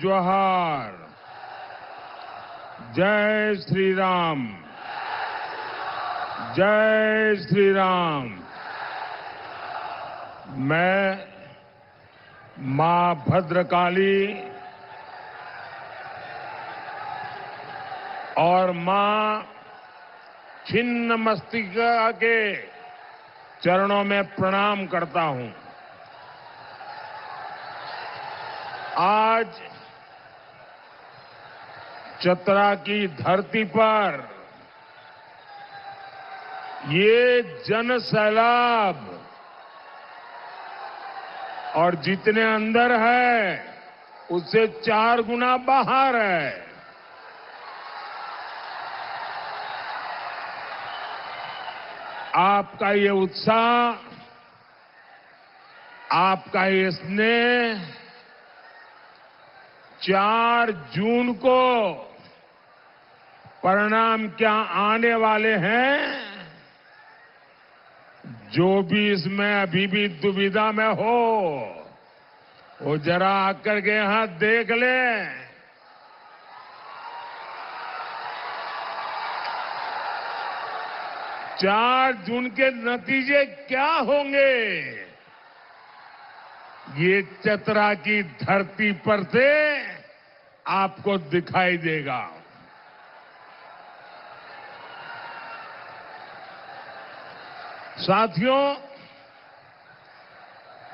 जोहार। जय श्री राम। जय श्री राम। मैं मां भद्रकाली और मां छिन्नमस्तिका के चरणों में प्रणाम करता हूं। आज चतरा की धरती पर ये जन सैलाब और जितने अंदर है उससे 4 गुना बाहर है। आपका ये उत्साह, आपका ये स्नेह 4 जून को परिणाम क्या आने वाले हैं, जो भी इसमें अभी भी दुविधा में हो वो जरा आकर के यहां देख ले। 4 जून के नतीजे क्या होंगे ये चतरा की धरती पर से आपको दिखाई देगा। साथियों,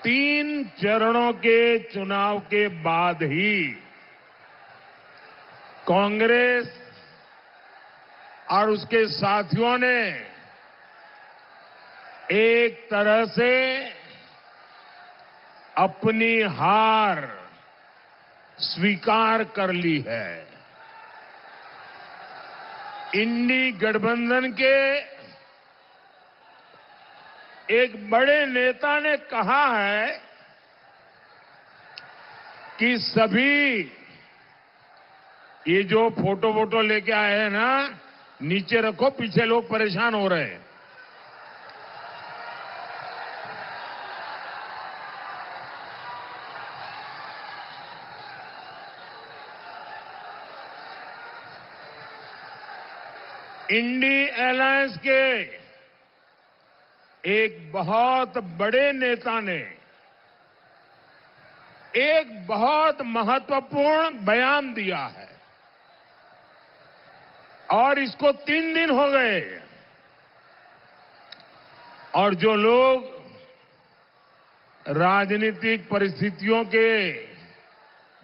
3 चरणों के चुनाव के बाद ही कांग्रेस और उसके साथियों ने एक तरह से अपनी हार स्वीकार कर ली है। इंडी गठबंधन के एक बड़े नेता ने कहा है कि सभी ये जो फोटो वोटो लेके आए हैं ना, नीचे रखो, पीछे लोग परेशान हो रहे हैं। इंडी अलायंस के एक बहुत बड़े नेता ने एक बहुत महत्वपूर्ण बयान दिया है और इसको 3 दिन हो गए और जो लोग राजनीतिक परिस्थितियों के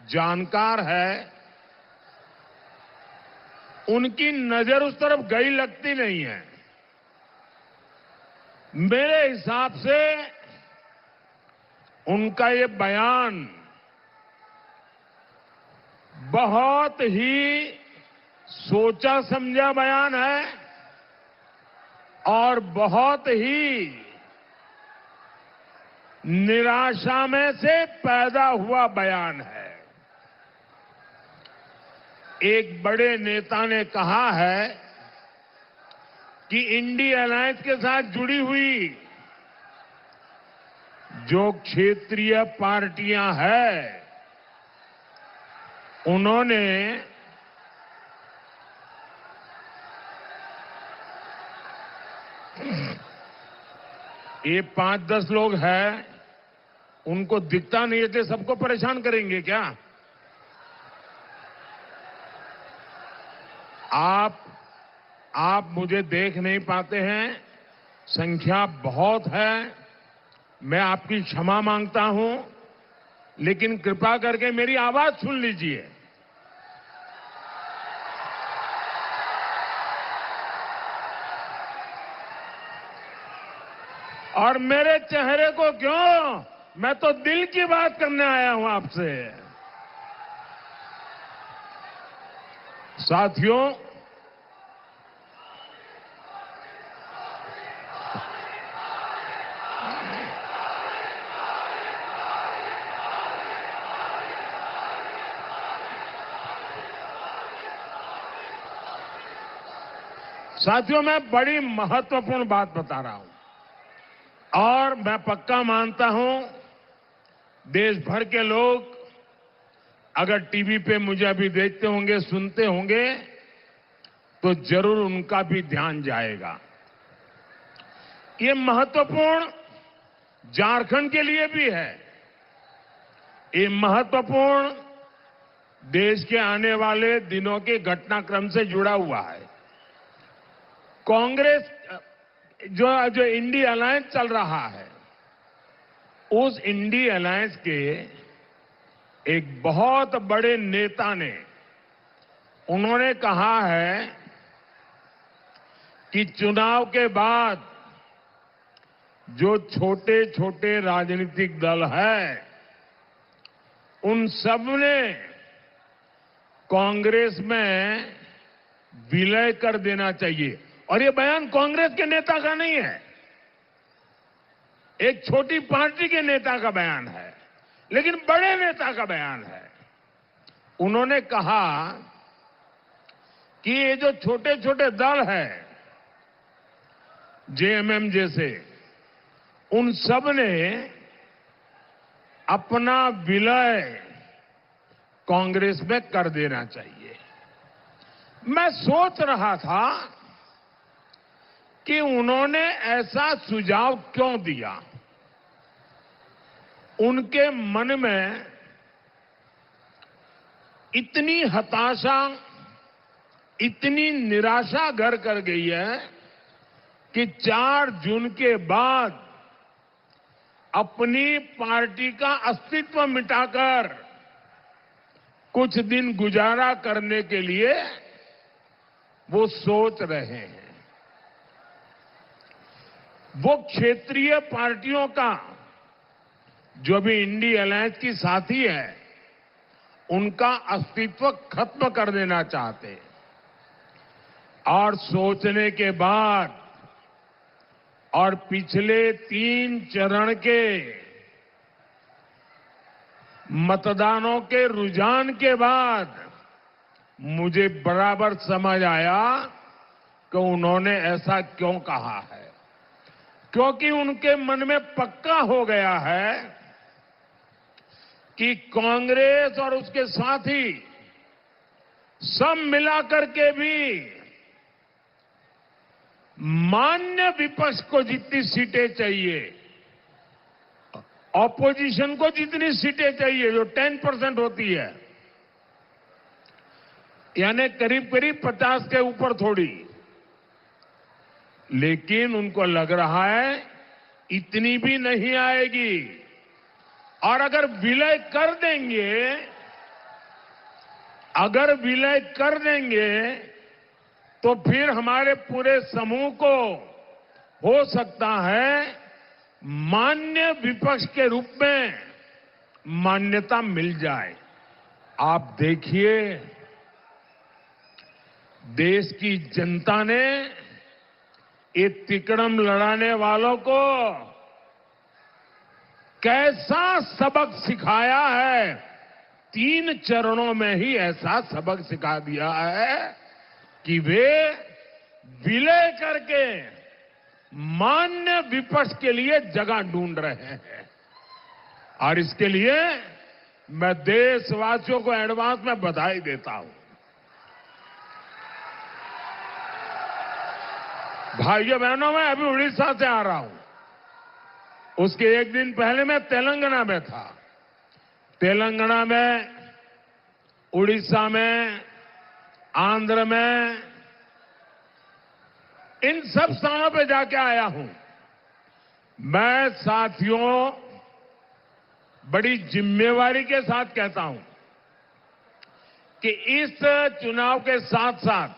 जानकार हैं उनकी नजर उस तरफ गई लगती नहीं है। मेरे हिसाब से उनका ये बयान बहुत ही सोचा समझा बयान है और बहुत ही निराशा में से पैदा हुआ बयान है। एक बड़े नेता ने कहा है कि इंडी अलायंस के साथ जुड़ी हुई जो क्षेत्रीय पार्टियां हैं उन्होंने ये 5-10 लोग हैं, उनको दिखता नहीं है तो सबको परेशान करेंगे क्या? आप मुझे देख नहीं पाते हैं, संख्या बहुत है, मैं आपकी क्षमा मांगता हूं, लेकिन कृपा करके मेरी आवाज सुन लीजिए। और मेरे चेहरे को क्यों, मैं तो दिल की बात करने आया हूं आपसे। साथियों, मैं बड़ी महत्वपूर्ण बात बता रहा हूं और मैं पक्का मानता हूं देश भर के लोग अगर टीवी पे मुझे अभी देखते होंगे, सुनते होंगे, तो जरूर उनका भी ध्यान जाएगा। ये महत्वपूर्ण झारखंड के लिए भी है। ये महत्वपूर्ण देश के आने वाले दिनों के घटनाक्रम से जुड़ा हुआ है। कांग्रेस जो इंडी अलायंस चल रहा है, उस इंडी अलायंस के एक बहुत बड़े नेता ने, उन्होंने कहा है कि चुनाव के बाद जो छोटे छोटे राजनीतिक दल है, उन सब ने कांग्रेस में विलय कर देना चाहिए। और ये बयान कांग्रेस के नेता का नहीं है, एक छोटी पार्टी के नेता का बयान है, लेकिन बड़े नेता का बयान है। उन्होंने कहा कि ये जो छोटे छोटे दल है, जेएमएम जैसे, उन सब ने अपना विलय कांग्रेस में कर देना चाहिए। मैं सोच रहा था कि उन्होंने ऐसा सुझाव क्यों दिया। उनके मन में इतनी हताशा, इतनी निराशा घर कर गई है कि 4 जून के बाद अपनी पार्टी का अस्तित्व मिटाकर कुछ दिन गुजारा करने के लिए वो सोच रहे हैं। वो क्षेत्रीय पार्टियों का जो भी इंडी अलायंस की साथी है, उनका अस्तित्व खत्म कर देना चाहते हैं। और सोचने के बाद और पिछले 3 चरण के मतदानों के रुझान के बाद मुझे बराबर समझ आया कि उन्होंने ऐसा क्यों कहा है। क्योंकि उनके मन में पक्का हो गया है कि कांग्रेस और उसके साथी सब मिलाकर के भी मान्य विपक्ष को जितनी सीटें चाहिए, ऑपोजिशन को जितनी सीटें चाहिए, जो 10% होती है, यानी करीब करीब 50 के ऊपर थोड़ी, लेकिन उनको लग रहा है इतनी भी नहीं आएगी। और अगर विलय कर देंगे तो फिर हमारे पूरे समूह को हो सकता है मान्य विपक्ष के रूप में मान्यता मिल जाए। आप देखिए, देश की जनता ने ये तिकड़म लड़ाने वालों को कैसा सबक सिखाया है। 3 चरणों में ही ऐसा सबक सिखा दिया है कि वे विलय करके मान्य विपक्ष के लिए जगह ढूंढ रहे हैं। और इसके लिए मैं देशवासियों को एडवांस में बधाई देता हूं। भाइयों बहनों, मैं अभी उड़ीसा से आ रहा हूं। उसके एक दिन पहले मैं तेलंगाना में था। तेलंगाना में, उड़ीसा में, आंध्र में, इन सब स्थानों पे जाके आया हूं। मैं साथियों बड़ी जिम्मेवारी के साथ कहता हूं कि इस चुनाव के साथ साथ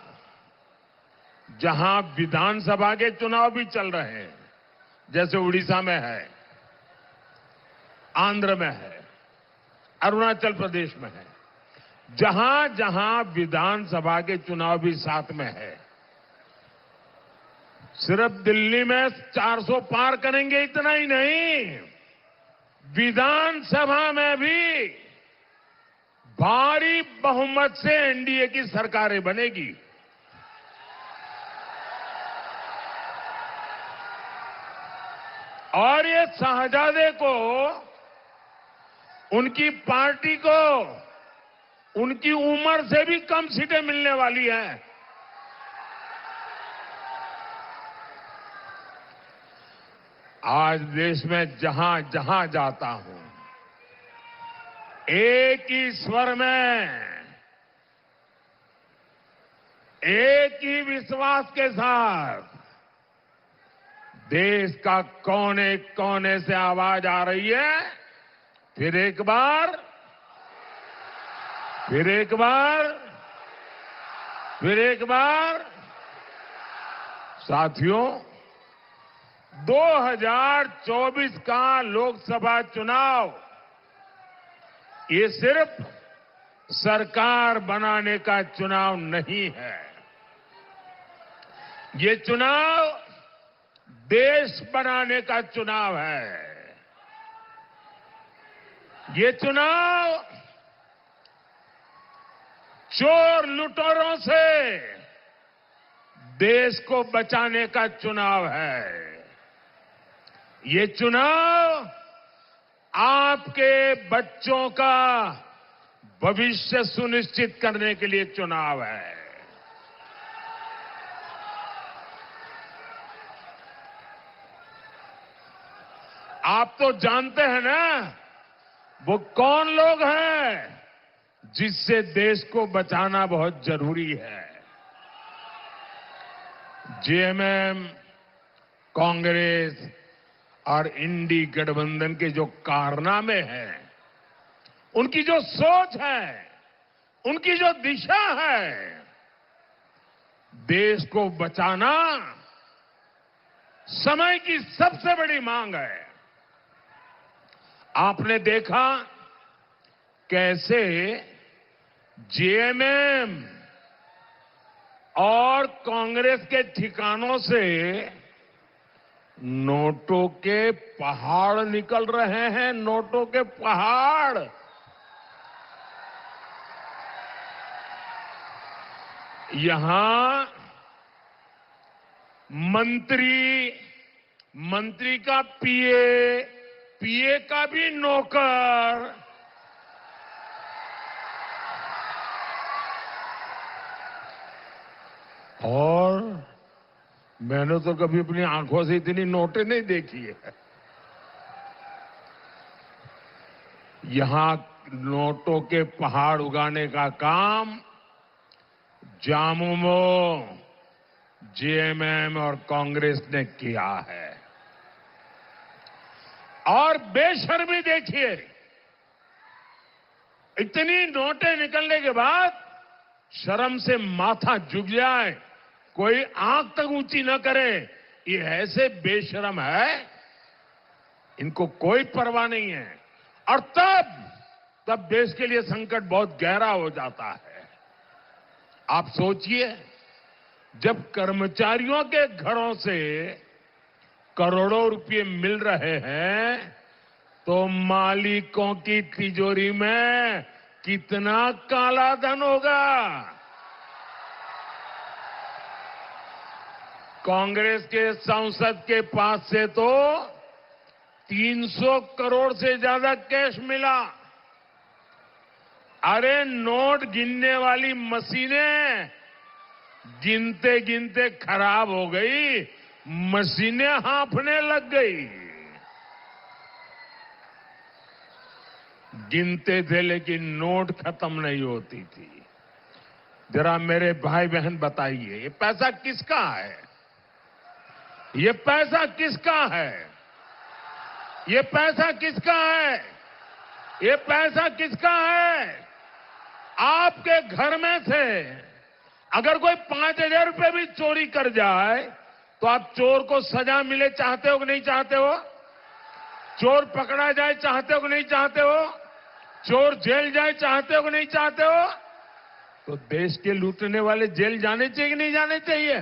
जहां विधानसभा के चुनाव भी चल रहे हैं, जैसे उड़ीसा में है, आंध्र में है, अरुणाचल प्रदेश में है, जहां जहां विधानसभा के चुनाव भी साथ में है, सिर्फ दिल्ली में 400 पार करेंगे इतना ही नहीं, विधानसभा में भी भारी बहुमत से एनडीए की सरकारें बनेगी। और ये शहजादे को, उनकी पार्टी को उनकी उम्र से भी कम सीटें मिलने वाली हैं। आज देश में जहां जहां जाता हूं, एक ही स्वर में, एक ही विश्वास के साथ देश का कोने कोने से आवाज आ रही है। फिर एक बार, फिर एक बार, फिर एक बार। साथियों, 2024 का लोकसभा चुनाव ये सिर्फ सरकार बनाने का चुनाव नहीं है। ये चुनाव देश बनाने का चुनाव है। ये चुनाव चोर लुटेरों से देश को बचाने का चुनाव है। ये चुनाव आपके बच्चों का भविष्य सुनिश्चित करने के लिए चुनाव है। आप तो जानते हैं ना, वो कौन लोग हैं जिससे देश को बचाना बहुत जरूरी है। जेएमएम, कांग्रेस और इंडी गठबंधन के जो कारनामे हैं, उनकी जो सोच है, उनकी जो दिशा है, देश को बचाना समय की सबसे बड़ी मांग है। आपने देखा कैसे जेएमएम और कांग्रेस के ठिकानों से नोटों के पहाड़ निकल रहे हैं। नोटों के पहाड़। यहां मंत्री का पीए का भी नौकर, और मैंने तो कभी अपनी आंखों से इतनी नोटें नहीं देखी है। यहां नोटों के पहाड़ उगाने का काम झामुमो, जेएमएम और कांग्रेस ने किया है। और बेशर्मी देखिए, इतनी नोटें निकलने के बाद शर्म से माथा झुक जाए, कोई आंख तक ऊंची न करे। ये ऐसे बेशर्म है, इनको कोई परवाह नहीं है। और तब देश के लिए संकट बहुत गहरा हो जाता है। आप सोचिए, जब कर्मचारियों के घरों से करोड़ों रुपए मिल रहे हैं, तो मालिकों की तिजोरी में कितना काला धन होगा। कांग्रेस के सांसद के पास से तो 300 करोड़ से ज्यादा कैश मिला। अरे नोट गिनने वाली मशीनें गिनते गिनते खराब हो गई, मशीनें हांफने लग गई। गिनते थे लेकिन नोट खत्म नहीं होती थी। जरा मेरे भाई बहन बताइए, ये पैसा किसका है? ये पैसा किसका है? ये पैसा किसका है? ये पैसा किसका है? आपके घर में से अगर कोई 5,000 रुपए भी चोरी कर जाए, तो आप चोर को सजा मिले चाहते हो कि नहीं चाहते हो? चोर पकड़ा जाए चाहते हो कि नहीं चाहते हो? चोर जेल जाए चाहते हो कि नहीं चाहते हो? तो देश के लूटने वाले जेल जाने चाहिए कि नहीं जाने चाहिए?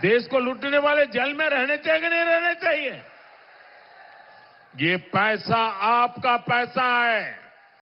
देश को लूटने वाले जेल में रहने चाहिए कि नहीं रहने चाहिए? ये पैसा आपका पैसा है।